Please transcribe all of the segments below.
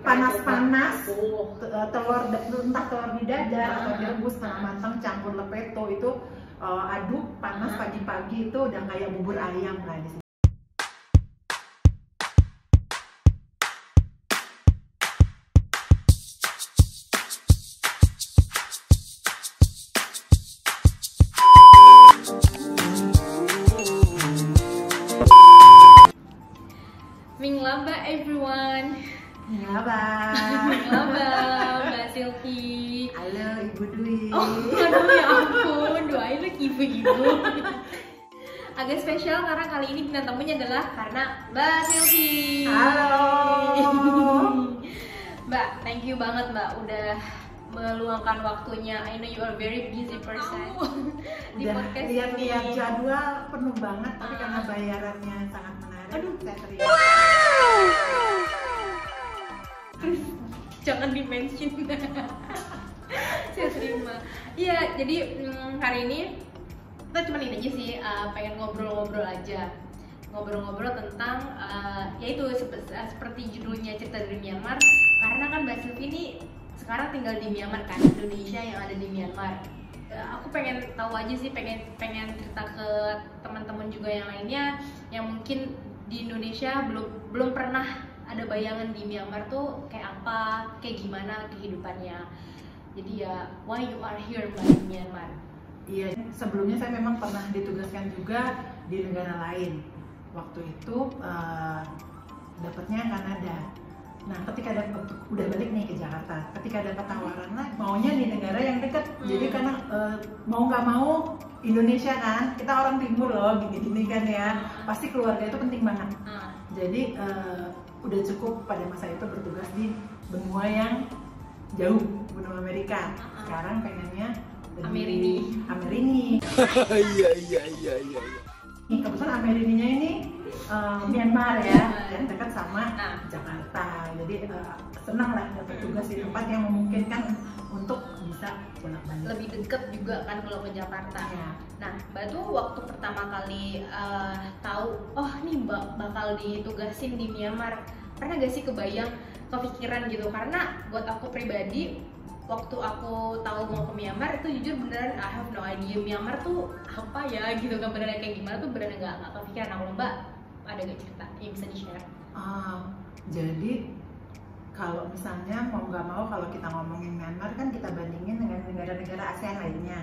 panas-panas, telur entah telur di dadar atau direbus setengah matang campur lepeto itu aduk panas pagi-pagi itu udah kayak bubur ayam lah di sini. Minglaba everyone. Minglaba. Minglaba Mbak Silvi. Halo Ibu Dwi. Oh, aduh ya ampun, doain lagi ibu-ibu. Agak spesial karena kali ini bintang tamunya adalah karena Mbak Silvi. Halo. Mbak, thank you banget Mbak udah meluangkan waktunya. I know you are very busy person. Di podcast lihat ini. jadwal penuh banget, tapi karena bayarannya sangat menarik, Aduh. saya terima. Jangan di-mention. Saya terima. Iya, jadi hari ini kita cuma ini aja sih, pengen ngobrol-ngobrol aja. Ngobrol-ngobrol tentang yaitu seperti judulnya cerita dari Myanmar. Karena kan Mbak Silvi ini sekarang tinggal di Myanmar kan, Indonesia yang ada di Myanmar. Aku pengen tahu aja sih, pengen cerita ke teman-teman juga yang lainnya yang mungkin di Indonesia belum pernah ada bayangan di Myanmar tuh kayak apa, kayak gimana kehidupannya. Jadi ya, why you are here Mbak di Myanmar? Iya, sebelumnya saya memang pernah ditugaskan juga di negara lain. Waktu itu dapatnya Kanada. Nah, ketika udah balik nih ke Jakarta, ketika dapat tawaran lah, maunya di negara yang dekat. Jadi karena mau nggak mau Indonesia kan, kita orang timur loh, gini-gini kan ya, pasti keluarga itu penting banget. Jadi udah cukup pada masa itu bertugas di benua yang jauh, benua Amerika. Sekarang pengennya Amerini. Iya. Kebetulan Amerininya ini Myanmar ya, yang dekat sama Jakarta. Jadi senang lah dapat tugas di tempat yang memungkinkan untuk bisa bolak-balik. Lebih deket juga kan kalau ke Jakarta. Ya. Nah, Mbak tuh waktu pertama kali tahu, oh nih Mbak bakal ditugasin di Myanmar, pernah gak sih kebayang, kepikiran gitu? Karena buat aku pribadi, waktu aku tahu mau ke Myanmar itu jujur beneran I have no idea Myanmar tuh apa ya gitu kan, beneran kayak gimana tuh beneran nggak kepikiran. Nah, kalau Mbak ada gak cerita yang bisa di-share? Jadi kalau misalnya mau nggak mau kalau kita ngomongin Myanmar kan kita bandingin dengan negara-negara ASEAN lainnya.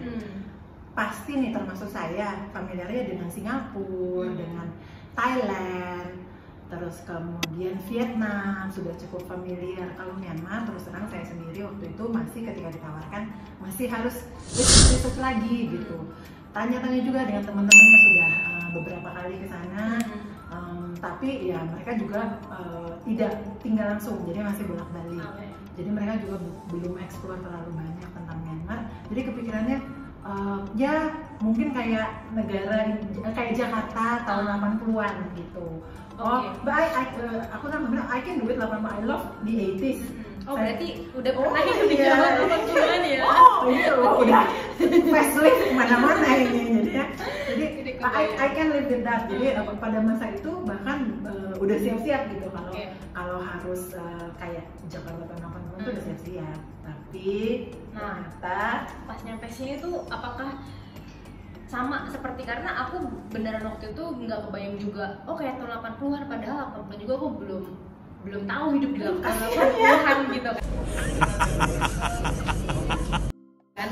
Pasti nih termasuk saya familiarnya dengan Singapura, dengan Thailand, terus kemudian Vietnam sudah cukup familiar. Kalau Myanmar terus terang saya sendiri waktu itu masih ketika ditawarkan masih harus research lagi gitu. Tanya-tanya juga dengan teman-teman yang sudah beberapa kali ke sana. Tapi ya mereka juga tidak tinggal langsung, jadi masih bolak-balik. Jadi mereka juga belum eksplor terlalu banyak tentang Myanmar. Jadi kepikirannya ya mungkin kayak negara kayak Jakarta tahun 80-an gitu. But aku bilang I can do it 80, I love the 80s. Berarti udah pernah hidup di zaman 80-an ya? Itu udah facelift kemana-mana ini jadinya. Jadi I can live with that. Jadi pada masa itu bahkan udah siap-siap gitu kalau harus kayak Jakarta tahun 80-an itu udah siap-siap. Tapi ternyata pas nyampe sini tuh apakah sama seperti, karena aku beneran waktu itu nggak kebayang juga kayak tahun 80-an, padahal 80-an juga aku belum tahu hidup di tahun 80-an gitu kan.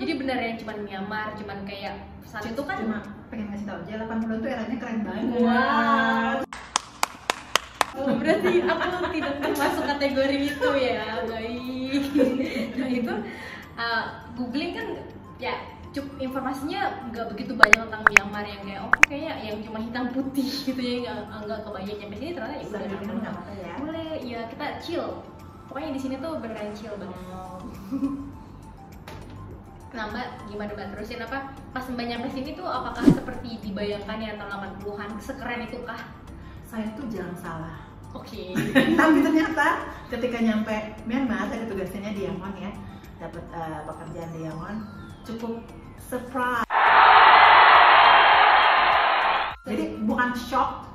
Jadi beneran cuman Myanmar, cuman kayak saat itu kan cuma pengen ngasih tau aja 80-an tuh eranya keren banget. Berarti aku tidak termasuk kategori itu ya. Baik. Nah itu googling kan ya informasinya nggak begitu banyak tentang Myanmar yang kayak kayaknya yang cuma hitam putih gitu ya, nggak kebayang nyampe sini ternyata ya udah ya. Boleh ya kita chill, pokoknya di sini tuh beneran chill banget. Nah Mbak, gimana Mbak terusin apa pas Mbak nyampe sini tuh apakah seperti dibayangkan ya tahun 80-an, sekeren itu kah? Saya tuh jangan salah. Tapi ternyata ketika nyampe Myanmar, saya tugasnya di Yangon ya, dapat pekerjaan di Yangon, cukup surprise. Jadi bukan shock,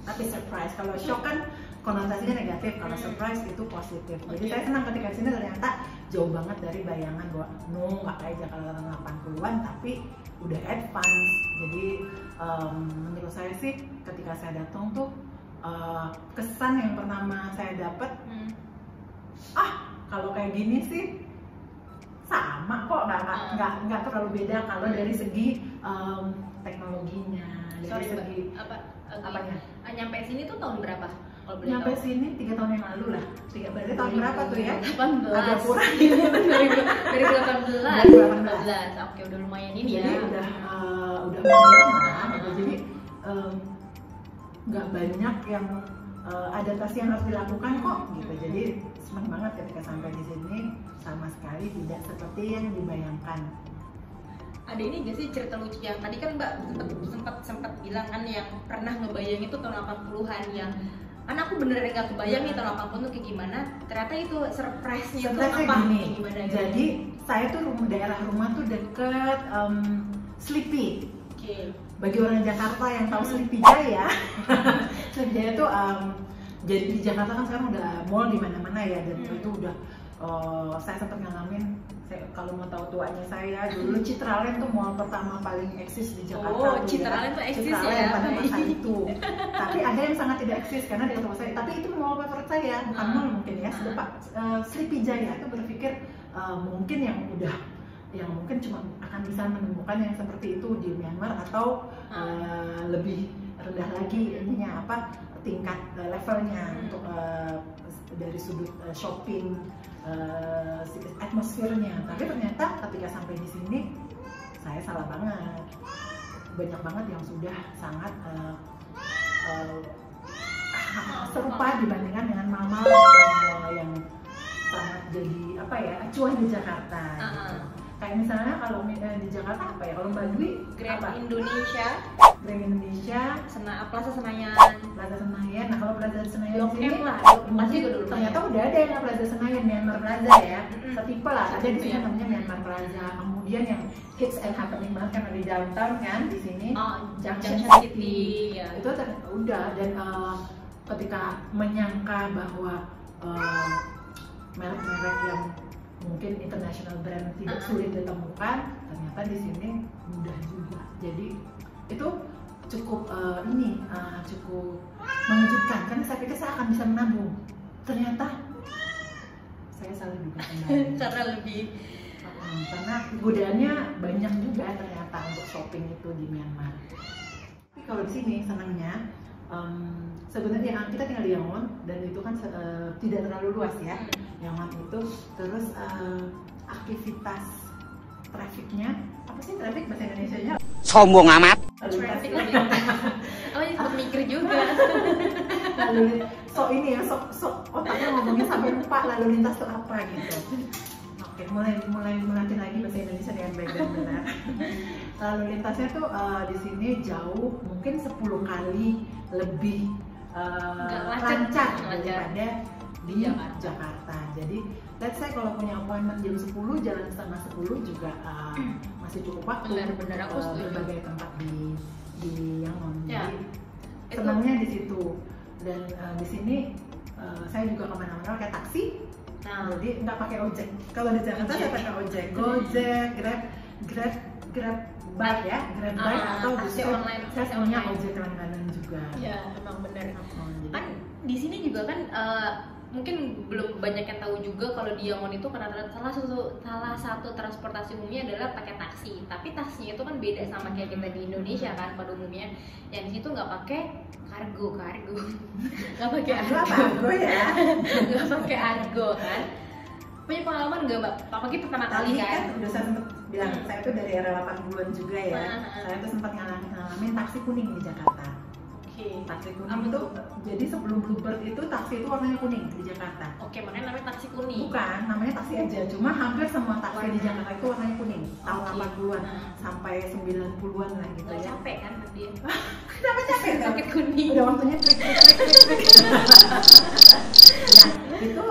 tapi surprise. Kalau shock kan konotasinya negatif, kalau surprise itu positif. Jadi saya senang ketika di sini ternyata jauh banget dari bayangan bahwa nggak kayak Jakarta tahun 80-an, tapi udah advance. Jadi menurut saya sih ketika saya datang tuh kesan yang pertama saya dapat, kalau kayak gini sih sama kok, nggak terlalu beda kalau dari segi teknologinya, dari segi apanya. Nyampe sini tuh tahun berapa? Nyampe sini 3 tahun yang lalu lah. Berarti tahun berapa tuh ya? 18. Agak kurang. 2018. Oke, udah lumayan ini jadi ya. Udah modern lah. Jadi nggak banyak yang adaptasi yang harus dilakukan kok gitu. Jadi senang banget ketika sampai di sini, sama sekali tidak seperti yang dibayangkan. Ada ini gak sih cerita lucu yang tadi kan Mbak sempat bilang kan yang pernah ngebayang itu tahun 80-an yang kan aku beneran gak kebayang nih tahun 80 tuh kayak gimana, ternyata itu surprise-nya itu apa? Gini, gimana, jadi saya tuh daerah rumah tuh deket Sleepy. Bagi orang Jakarta yang tahu Sleepy Jaya, Sleepy Jaya tuh jadi di Jakarta kan sekarang udah mall di mana-mana ya, dan itu udah saya sempat ngalamin. Kalau mau tahu tuanya saya, dulu Citraland tuh mall pertama paling eksis di Jakarta. Citraland tuh eksis ya pada masa itu. Tapi ada yang sangat tidak eksis karena di tempat saya. Tapi itu mall favorit saya, bukan mall mungkin ya. Sleepy Jaya itu berpikir mungkin yang mungkin cuma akan bisa menemukan yang seperti itu di Myanmar atau lebih rendah lagi ininya tingkat levelnya untuk dari sudut shopping, atmosfernya. Tapi ternyata ketika sampai di sini saya salah banget. Banyak banget yang sudah sangat serupa dibandingkan dengan mall-mall yang sangat jadi acuan di Jakarta. Gitu. Kayak misalnya kalau di Jakarta kalau Mbak Dwi Grand Indonesia, Plaza Senayan. Nah kalau Plaza Senayan Blok sini M lah, ternyata udah ada yang Plaza Senayan, Myanmar Plaza ya. Setipe lah, ada di sini namanya Myanmar Plaza. Kemudian yang hits and happening banget karena di downtown kan di sini, Junction City. Ya. Itu udah, dan ketika menyangka bahwa merek-merek yang mungkin international brand tidak sulit ditemukan, ternyata di sini mudah juga. Jadi itu cukup cukup mengejutkan, karena saya pikir saya akan bisa menabung, ternyata saya salah duga kembali. Karena godaannya banyak juga ternyata untuk shopping itu di Myanmar. Tapi kalau di sini senangnya sebenarnya kita tinggal di Yangon, dan itu kan tidak terlalu luas ya. Yangon itu terus aktivitas trafiknya apa sih, trafik bahasa Indonesianya? Sombong amat. Traffic sempat mikir juga. Lalu sok otaknya ngomongnya sampai lupa lalu lintas itu apa gitu. Oke, mulai melatih lagi bahasa Indonesia dengan baik dan benar. Lalu lintasnya tuh di sini jauh, mungkin 10 kali lebih lancar daripada di Jakarta. Jadi let's say kalau punya appointment jam 10, jalan setengah 10 juga masih cukup waktu untuk berbagai tempat di Yangon. Jadi senangnya di situ. Dan di sini saya juga kemana-mana pakai taksi. Jadi nggak pakai ojek. Kalau di Jakarta saya pakai ojek, Gojek, Grab bike ya, Grab bike atau taksi online. Saya punya ojek langganan juga. Ya, emang bener. Kan di sini juga kan mungkin belum banyak yang tahu juga kalau di Yangon itu karena salah satu transportasi umumnya adalah pakai taksi. Tapi taksinya itu kan beda sama kayak kita di Indonesia kan pada umumnya. Yang di situ nggak pakai kargo, nggak pakai argo ya, nggak pakai argo kan. Punya pengalaman nggak Mbak? Apalagi pertama kali kan? Udah sempat bilang saya tuh dari era 80-an juga ya. Saya tuh sempat ngalamin taksi kuning di Jakarta. Taksi kuning itu, jadi sebelum Bluebird itu taksi itu warnanya kuning di Jakarta. Oke, makanya namanya taksi kuning. Bukan, namanya taksi aja. Cuma hampir semua taksi di Jakarta itu warnanya kuning. Tahun 80-an sampai 90-an lah gitu ya. Capek kan nanti? Kenapa capek? Sakit kuning. Udah waktunya trik. Nah, itu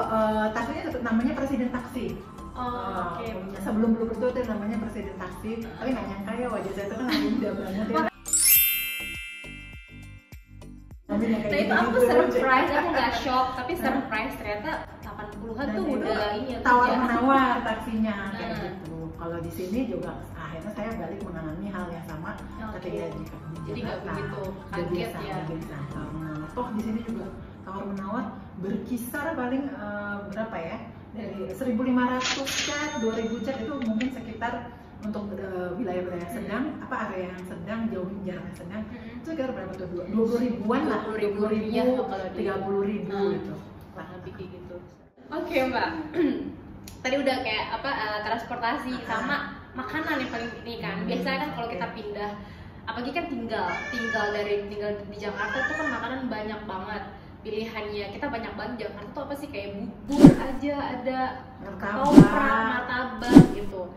taksinya tetap namanya Presiden Taksi. Oke. Sebelum Bluebird itu namanya Presiden Taksi. Tapi nggak nyangka ya wajah saya itu kan muda banget ya. Nah itu aku surprise, aku nggak shock, tapi surprise ternyata 80-an tuh udah ini ya. Tawar-menawar taksinya kayak gitu. Kalau di sini juga akhirnya saya balik mengalami hal yang sama ketika di Jakarta. Jadi nggak begitu kaget ya. Tawar-menawar. Toh di sini juga tawar-menawar berkisar paling berapa ya? Dari 1.500 cat, 2.000 cat itu mungkin sekitar untuk wilayah-wilayah sedang, area yang sedang, jauh jarak yang sedang, itu sekitar berapa tuh? 20 ribuan lah, 20 ribu, 30 ribu gitu. Lebih kayak gitu. Oke Mbak, tadi udah kayak transportasi sama makanan yang paling ini kan. Biasanya kan kalau kita pindah, apalagi kan tinggal di Jakarta tuh kan makanan banyak banget pilihannya. Kita banyak banget Jakarta tuh apa sih, kayak bubur aja ada, ketoprak, martabak gitu.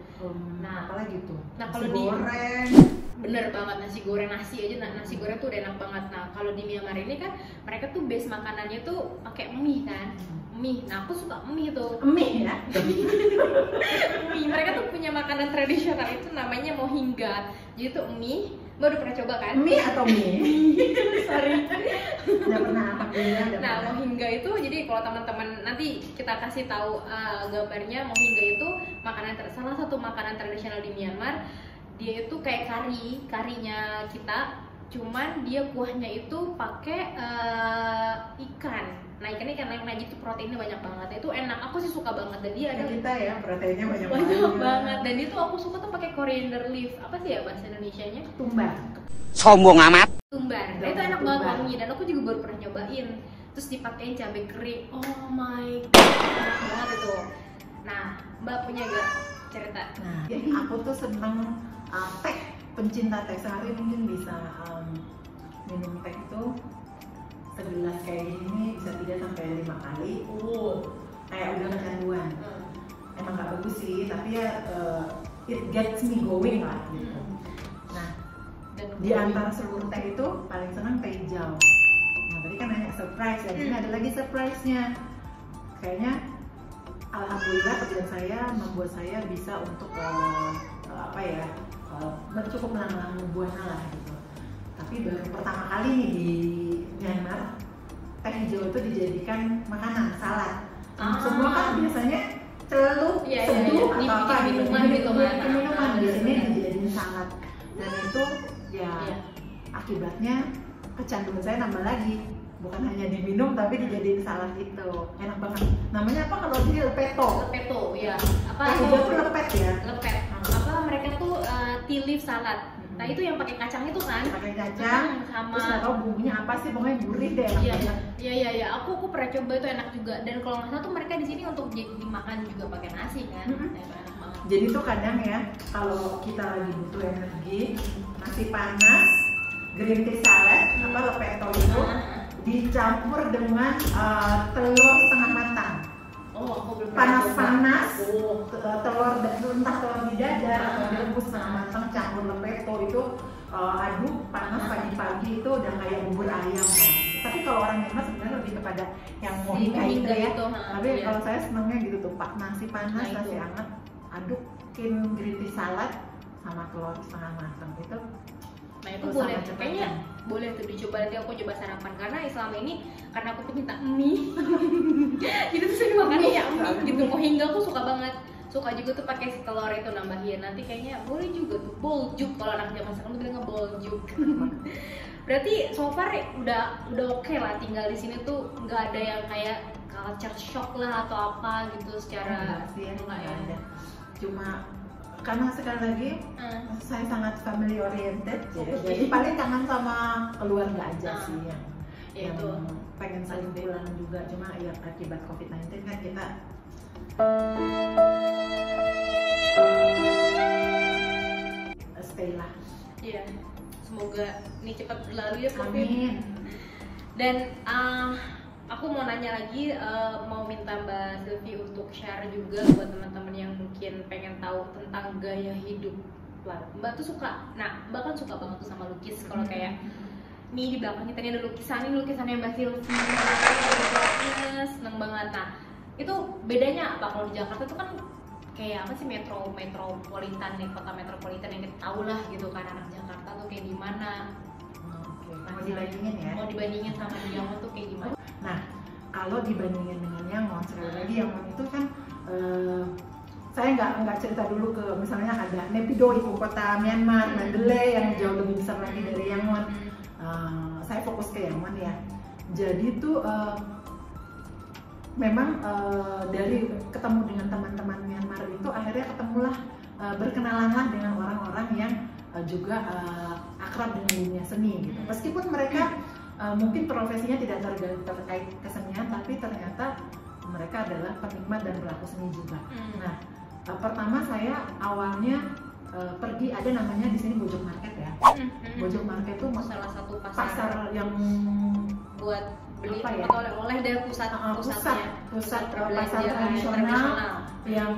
Nah, apalagi tuh? Nah, kalau di goreng, bener banget nasi aja, nasi goreng tuh udah enak banget. Nah, kalau di Myanmar ini kan mereka tuh base makanannya tuh pakai mie kan. Mie. Nah, aku suka mie tuh. Mie ya. Mie. Mereka tuh punya makanan tradisional itu namanya mohinga. Jadi tuh mie. Mbak udah pernah coba kan? Mie atau mie? Sorry. Udah pernah apa ya? Nah, mohinga itu jadi kalau teman-teman nanti kita kasih tahu gambarnya. Mohinga itu salah satu makanan tradisional di Myanmar. Dia itu kayak karinya kita, cuman dia kuahnya itu pakai ikan. Nah, ikan yang itu proteinnya banyak banget. Itu enak. Aku sih suka banget. Dan dia ada kita ya proteinnya banyak banget. Dan itu aku suka tuh pakai coriander leaf. Apa sih ya bahasa Indonesianya? Tumbar. Sombong amat. Tumbar. Nah, itu enak banget wanginya. Dan aku juga baru pernah nyobain. Terus dipakein cabai kering. Oh my god, enak banget itu. Nah, Mbak punya gak cerita? Nah, aku tuh seneng teh, pencinta teh. Sehari mungkin bisa minum teh itu segelas kayak gini bisa 3 sampai 5 kali. Kayak udah kecanduan. Emang gak bagus sih, tapi ya it gets me going lah gitu. Nah, di antara seluruh teh itu paling senang teh hijau. Nah, tadi kan nanya surprise, ya. Ini ada lagi surprise-nya. Kayaknya alhamdulillah kerjaan saya membuat saya bisa untuk cukup menanggung buahnya lah gitu. Tapi baru pertama kali nih di Myanmar teh hijau itu dijadikan makanan, salad. Semua kan biasanya celup, seduh atau apa gitu, minuman di sini dijadiin salad. Dan itu ya akibatnya kecanduan saya nambah lagi. Bukan hanya diminum tapi dijadiin salad itu. Enak banget. Namanya apa kalau di lepeto? Lepeto, ya. Teh hijau tuh lepet ya? Lepet. Mereka tuh tea leaf salad. Nah, itu yang pakai kacang itu kan? Pakai kacang sama. Terus nggak tahu bumbunya apa sih, pokoknya gurih deh. Iya. Aku pernah coba, itu enak juga. Dan kalau nggak salah tuh mereka di sini untuk dimakan juga pakai nasi kan? Nah, itu enak banget. Jadi tuh kadang ya, kalau kita lagi butuh energi, nasi panas, green tea salad, lepeto itu dicampur dengan telur setengah matang. Aku belum panas-panas, telur entah telur di dadar atau direbus setengah matang campur lepeto itu aduk panas pagi-pagi itu udah kayak bubur ayam kan. Tapi kalau orang Myanmar sebenarnya lebih kepada yang mohinga itu ya. Tapi kalau saya senangnya gitu tuh, nasi panas, nasi hangat, adukin green tea salad sama telur setengah matang itu. Nah, itu boleh, kayaknya boleh tuh dicoba. Nanti aku coba sarapan karena selama ini karena aku pecinta mie. Jadi tuh sering makannya ya mie gitu. Mohinga aku suka banget. Suka juga tuh pakai telur itu nambahin. Nanti kayaknya boleh juga tuh boljuk, kalau anak zaman sekarang tuh bilangnya boljuk. Berarti so far udah oke lah tinggal di sini tuh, nggak ada yang kayak culture shock lah atau apa gitu secara nggak ada. Cuma karena sekali lagi saya sangat family oriented, jadi paling kangen sama keluarga aja sih yang pengen saling pulang juga. Cuma ya akibat COVID-19 kan kita stay lah. Iya, semoga ini cepat berlalu ya COVID. Amin. Dan aku mau nanya lagi, mau minta Mbak Sylvie untuk share juga buat teman-teman yang mungkin pengen tahu tentang gaya hidup Mbak tuh suka. Nah, Mbak kan suka banget tuh sama lukis. Kalau kayak nih di belakang kita ini ada lukisannya Mbak Sylvie, seneng banget. Nah, itu bedanya apa kalau di Jakarta tuh kan kayak apa sih, metropolitan nih, kota metropolitan yang kita tahu lah gitu kan, anak Jakarta tuh kayak gimana. Mau dibandingin ya? Mau dibandingin sama di Yangon tuh kayak gimana? Nah, kalau dibandingin dengan Yangon, sekali lagi Yangon itu kan saya nggak cerita dulu ke misalnya ada Naypyidaw, ibu kota Myanmar, Mandalay yang jauh lebih besar lagi dari Yangon. Saya fokus ke Yangon ya. Jadi tuh memang dari ketemu dengan teman-teman Myanmar itu akhirnya ketemulah berkenalanlah dengan orang-orang yang juga akrab dengan dunia seni gitu. Meskipun mereka mungkin profesinya tidak terkait kesenian, tapi ternyata mereka adalah penikmat dan pelaku seni juga. Nah, pertama saya awalnya pergi, ada namanya di sini Bojong Market ya. Bojong Market itu salah satu pasar yang buat beli ya? oleh-oleh dari pusat pasar tradisional yang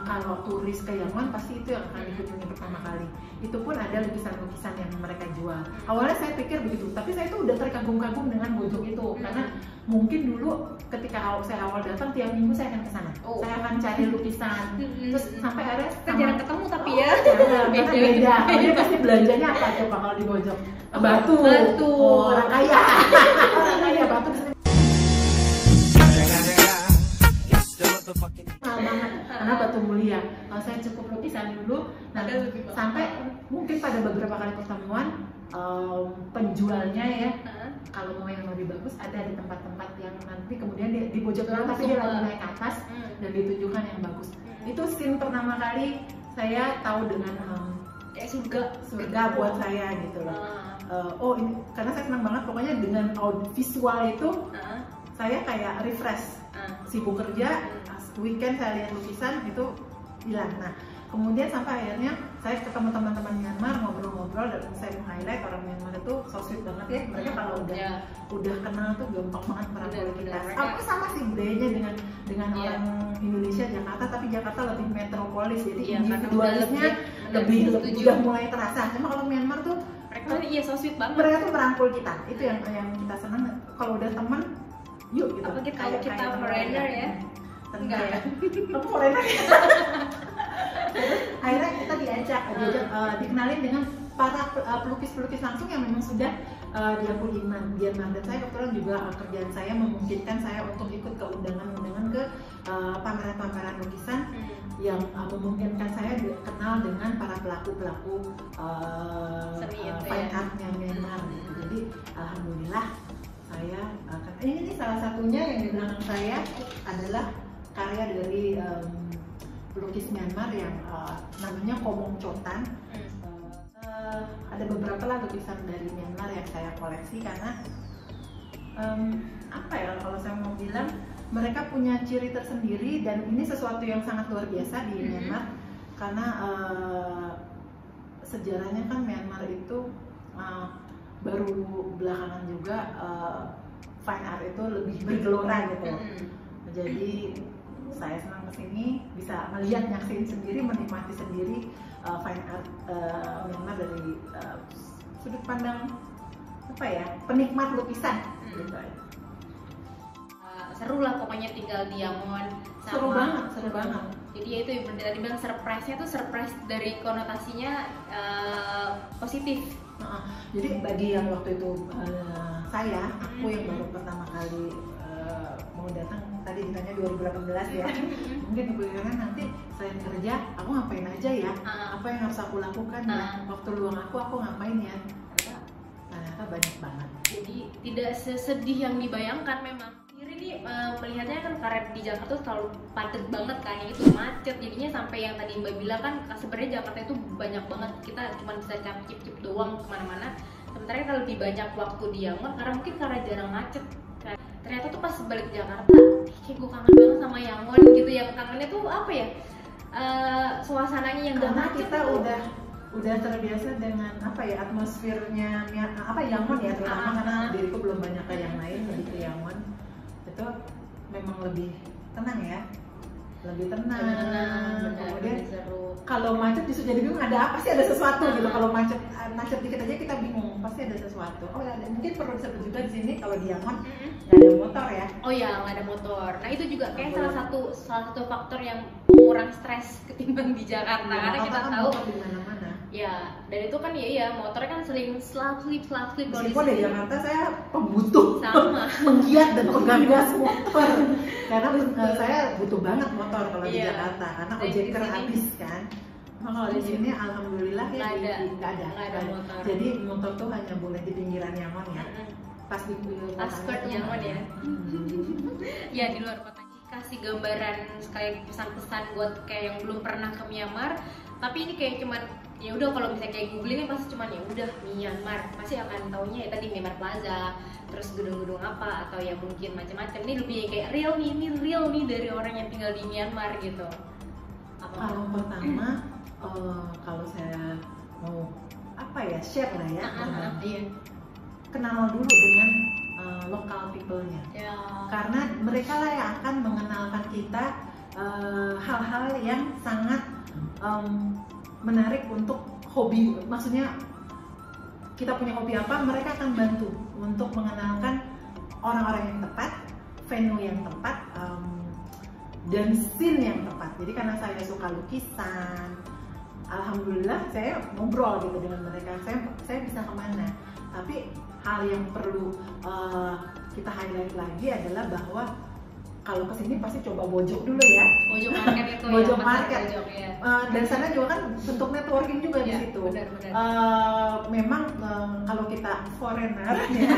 kalau turis ke Yangon pasti itu yang akan dikunjungi pertama kali. Itu pun ada lukisan-lukisan yang mereka jual. Awalnya saya pikir begitu, tapi saya itu udah terkagum-kagum dengan Bojong itu karena mungkin dulu ketika saya awal datang tiap minggu saya akan ke sana. Saya akan cari lukisan. Terus sampai akhirnya jarang ketemu tapi ya. Beda. Dia pasti belanjanya apa coba kalau di Bojong? Batu. Orang kaya. Orang kaya batu. Banget karena batu mulia. Kalau saya cukup lukisan dulu, sampai mungkin pada beberapa kali pertemuan penjualnya ya, kalau mau yang lebih bagus ada di tempat-tempat yang nanti kemudian di pojok tapi dia lagi naik ke atas dan ditunjukkan yang bagus. Itu scene pertama kali saya tahu dengan kayak surga buat saya gitu loh. Oh ini karena saya senang banget pokoknya dengan visual itu saya kayak refresh. Sibuk kerja, weekend saya lihat lukisan itu hilang. Nah kemudian sampai akhirnya saya ketemu teman-teman Myanmar, ngobrol-ngobrol dan saya meng-highlight orang Myanmar itu so sweet banget ya. Mereka kalau udah kenal tuh gampang banget merangkul kita. Apa sama sih budayanya dengan orang Indonesia, Jakarta, tapi Jakarta lebih metropolis jadi individualisnya lebih udah mulai terasa. Cuma kalau Myanmar tuh mereka so sweet banget. Mereka tuh merangkul kita. Itu yang kita senang. Kalau udah teman yuk gitu. Apa kita foreigner ya? Enggak ya? Kamu foreigner ya? Akhirnya kita diajak dikenalin dengan para pelukis-pelukis langsung yang memang sudah diakui Myanmar. Dan saya kebetulan juga kerjaan saya memungkinkan saya untuk ikut ke undangan-undangan ke pameran-pameran lukisan yang memungkinkan saya kenal dengan para pelaku-pelaku fine artnya Myanmar gitu. Jadi alhamdulillah saya ini salah satunya yang di belakang saya adalah karya dari pelukis Myanmar yang namanya Komong Chotan. Ada beberapa lah lukisan dari Myanmar yang saya koleksi karena apa ya kalau saya mau bilang mereka punya ciri tersendiri dan ini sesuatu yang sangat luar biasa di Myanmar karena sejarahnya kan Myanmar itu baru belakangan juga fine art itu lebih bergelora gitu. Jadi saya senang kesini bisa melihat, nyaksiin sendiri, menikmati sendiri fine art Myanmar dari sudut pandang apa ya, penikmat lukisan gitu. Seru lah pokoknya tinggal di Yangon. Seru banget. Jadi ya itu yang tadi bilang surprise-nya tuh surprise dari konotasinya positif. Jadi bagi yang waktu itu aku yang baru pertama kali mau datang, tadi ditanya 2018 ya, mungkin kepikiran nanti selain kerja aku ngapain aja ya, apa yang harus aku lakukan ya, waktu luang aku ngapain ya, ternyata banyak banget. Jadi tidak sesedih yang dibayangkan memang. Ini melihatnya kan karena di Jakarta tuh terlalu padat banget kan, itu macet jadinya sampai yang tadi Mbak bilang kan sebenarnya Jakarta itu banyak banget, kita cuma bisa cip-cip doang kemana-mana. Sementara kalau lebih banyak waktu di Yangon karena mungkin karena jarang macet. Ternyata tuh pas balik Jakarta, kayak gue kangen banget sama Yangon gitu. Yang kangennya tuh apa ya? Suasananya yang gak macet. Kita udah terbiasa dengan apa ya, atmosfernya Yangon ya, terutama karena diriku belum banyak ke yang lain, lebih ke Yangon. Itu memang lebih tenang ya, lebih tenang. Kemudian kalau macet justru jadi bingung, ada apa sih, ada sesuatu gitu. Kalau macet dikit aja kita bingung, pasti ada sesuatu. Oh ya, mungkin perlu disebut juga di sini kalau di Yangon nggak ada motor ya. Oh ya, nggak ada motor. Nah itu juga kayak salah satu faktor yang mengurangi stres ketimbang di Jakarta, karena kita tahu di mana-mana. Ya, dan itu kan ya motornya kan sering slip kalau di Meskipun di sini. Jakarta saya pembutuh Sama. menggiat dan pegang gas motor karena saya butuh banget motor kalau di Iya. Jakarta karena Dan di ojeknya sini- habis kan. Kalau di sini alhamdulillah ya Nggak ada nggak motor. Jadi motor tuh hanya boleh di pinggiran Yangon ya. Pas di Outskirt tuh Yangon nggak ya. ada. Ya di luar kota. Kasih gambaran sekali pesan-pesan buat kayak yang belum pernah ke Myanmar, tapi ini kayak cuman ya udah kalau misalnya kayak googling pasti cuman ya udah Myanmar, pasti akan taunya ya tadi Myanmar Plaza, terus gedung-gedung apa atau ya mungkin macam-macam. Ini lebih kayak real nih, ini real nih dari orang yang tinggal di Myanmar gitu. Kalau pertama kalau saya mau apa ya share lah ya, Iya. kenal dulu dengan lokal people-nya. Ya. Karena mereka lah yang akan mengenalkan kita hal-hal yang sangat menarik untuk hobi. Maksudnya kita punya hobi apa, mereka akan bantu untuk mengenalkan orang-orang yang tepat, venue yang tepat, dan scene yang tepat. Jadi karena saya suka lukisan, alhamdulillah saya ngobrol gitu dengan mereka. Saya bisa kemana. Tapi hal yang perlu kita highlight lagi adalah bahwa kalau kesini pasti coba Bojok dulu ya. Bojok market itu Bojok ya, market. Bojok, ya. Dan sana juga kan bentuk networking juga di Ya, situ. benar. Memang kalau kita foreigner ya,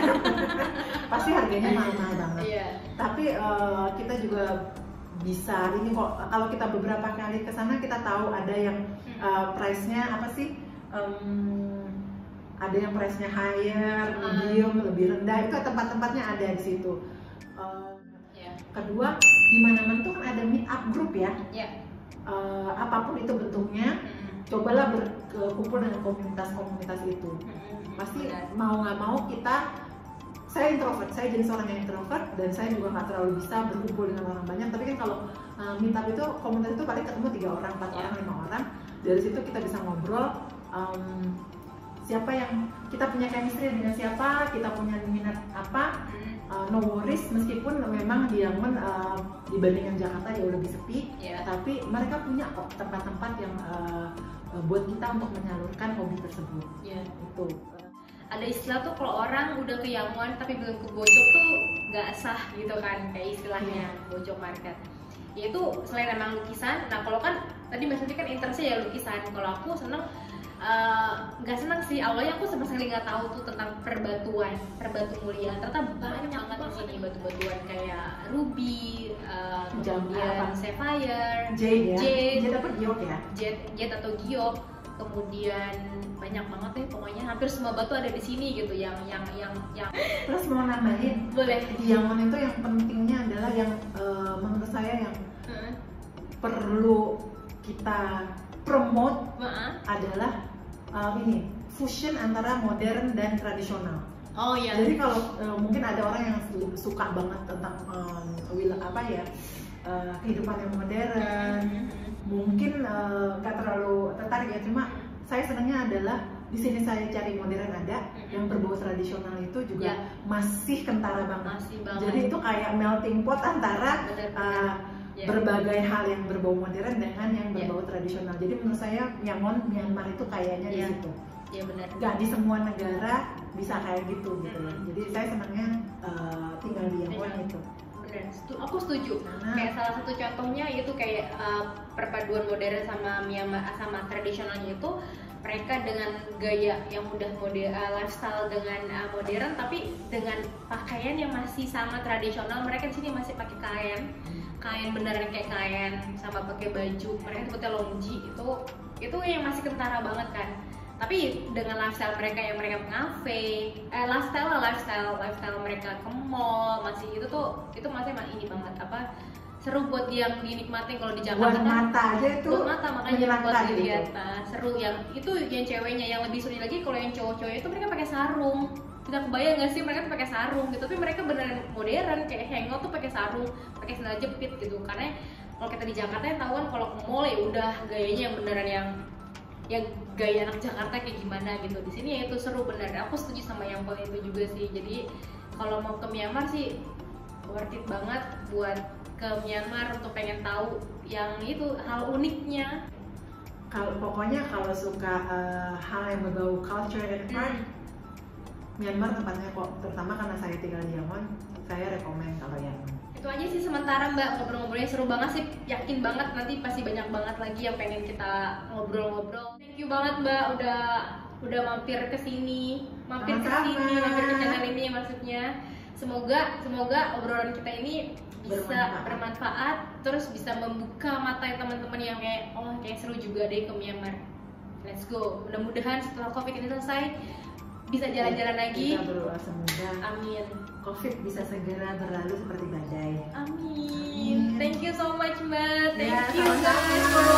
pasti harganya mahal-mahal banget. Iya. Tapi kita juga bisa ini kok. Kalau kita beberapa kali ke sana kita tahu ada yang price-nya apa sih? Ada yang price-nya higher, medium, lebih rendah. Itu tempat-tempatnya ada di situ. Kedua, di mana-mana tuh kan ada meet up group ya. Apapun itu bentuknya, cobalah berkumpul dengan komunitas-komunitas itu. Pasti mau nggak mau saya introvert, saya jadi seorang yang introvert dan saya juga nggak terlalu bisa berkumpul dengan orang banyak. Tapi kan kalau meet up itu komunitas itu paling ketemu 3 orang, 4 orang, 5 orang. Dari situ kita bisa ngobrol. Siapa yang kita punya chemistry dengan siapa, kita punya minat apa, no worries. Meskipun memang di Yangon dibandingkan Jakarta jauh lebih sepi, tapi mereka punya kok tempat-tempat yang buat kita untuk menyalurkan hobi tersebut. Itu ada istilah tuh kalau orang udah ke Yangon tapi belum ke Bojok tuh nggak sah gitu kan, kayak istilahnya Bojok market. Yaitu selain emang lukisan, nah kalau kan tadi Mbak Santi kan interestnya ya lukisan. Kalau aku seneng nggak senang sih, awalnya aku sama sekali nggak tahu tuh tentang perbatu mulia. Ternyata banyak banget di sini batu-batuan kayak ruby, kemudian sapphire, jade apa giok ya? Jade atau giok, kemudian banyak banget ya pokoknya hampir semua batu ada di sini gitu yang Terus mau nambahin, boleh. Di Yangon itu yang pentingnya adalah yang menurut saya yang perlu kita promote adalah ini fusion antara modern dan tradisional. Oh iya. Jadi kalau mungkin ada orang yang suka banget tentang kehidupan yang modern, mungkin nggak terlalu tertarik ya. Cuma saya senangnya adalah di sini saya cari modern ada, yang berbau tradisional itu juga masih kentara banget. Jadi itu kayak melting pot antara berbagai hal yang berbau modern dengan yang berbau tradisional. Jadi menurut saya Yangon, Myanmar itu kayaknya di situ. Iya benar. Gak di semua negara bisa kayak gitu gitu. Jadi saya senangnya tinggal di Yangon itu. Benar. Aku setuju. Kayak salah satu contohnya itu kayak perpaduan modern sama Myanmar sama tradisionalnya itu mereka dengan gaya yang udah lifestyle dengan modern tapi dengan pakaian yang masih sama tradisional. Mereka di sini masih pakai kain beneran kayak kain sama pakai baju, mereka sebutnya longji, itu yang masih kentara banget kan. Tapi dengan lifestyle mereka yang mereka ngafe, lifestyle mereka ke mall masih itu masih ini banget seru buat yang dinikmatin. Kalau di Jakarta buat kan mata aja itu buat mata makanya buat dilihat gitu. Seru yang ceweknya. Yang lebih seru lagi kalau yang cowok-cowok itu mereka pakai sarung. Tidak kebayang nggak sih mereka tuh pakai sarung gitu, tapi mereka beneran modern kayak hangout tuh pakai sarung, pakai sandal jepit gitu. Karena kalau kita di Jakarta yang tahu kan kalau ke mall ya udah gayanya yang beneran yang gaya anak Jakarta kayak gimana gitu. Di sini ya itu seru bener. Aku setuju sama yang poin itu juga sih. Jadi kalau mau ke Myanmar sih worth it banget buat ke Myanmar untuk pengen tahu yang itu hal uniknya. pokoknya kalau suka hal yang berbau culture and art, Myanmar tempatnya kok, terutama karena saya tinggal di Yangon, saya rekomen kalau Yangon. Itu aja sih sementara Mbak, ngobrol-ngobrolnya seru banget sih, yakin banget nanti pasti banyak banget lagi yang pengen kita ngobrol-ngobrol. Thank you banget Mbak udah mampir ke sini, mampir ke channel ini maksudnya. Semoga obrolan kita ini bisa bermanfaat, terus bisa membuka mata teman-teman yang kayak seru juga deh ke Myanmar. Let's go. Mudah-mudahan setelah Covid ini selesai bisa jalan-jalan lagi. Kita berdoa semoga amin. Covid bisa segera berlalu seperti badai. Amin. Thank you so much Mbak. Thank you guys.